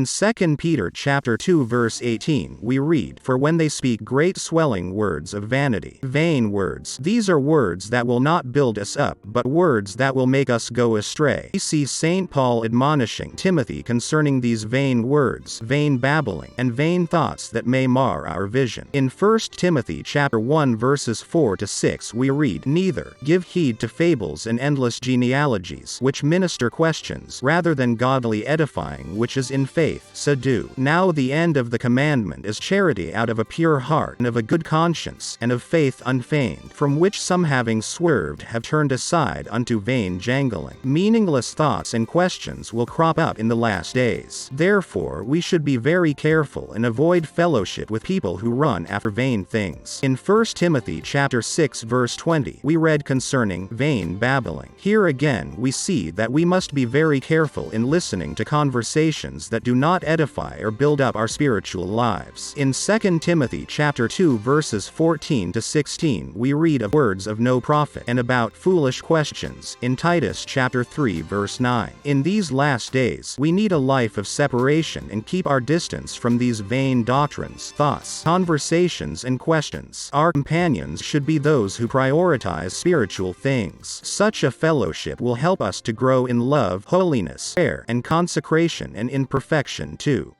In 2 Peter chapter 2 verse 18 we read, "For when they speak great swelling words of vanity," vain words, these are words that will not build us up, but words that will make us go astray. We see St. Paul admonishing Timothy concerning these vain words, vain babbling, and vain thoughts that may mar our vision. In 1 Timothy chapter 1 verses 4 to 6 we read, "Neither give heed to fables and endless genealogies, which minister questions, rather than godly edifying, which is in faith. So do. Now the end of the commandment is charity out of a pure heart, and of a good conscience, and of faith unfeigned, from which some having swerved have turned aside unto vain jangling." Meaningless thoughts and questions will crop up in the last days. Therefore we should be very careful and avoid fellowship with people who run after vain things. In 1 Timothy chapter 6 verse 20 we read concerning vain babbling. Here again we see that we must be very careful in listening to conversations that do not edify or build up our spiritual lives. In 2 Timothy chapter 2 verses 14 to 16 we read of words of no profit and about foolish questions in Titus chapter 3 verse 9. In these last days we need a life of separation and keep our distance from these vain doctrines, thoughts, conversations and questions. Our companions should be those who prioritize spiritual things. Such a fellowship will help us to grow in love, holiness, prayer, and consecration, and in perfection too.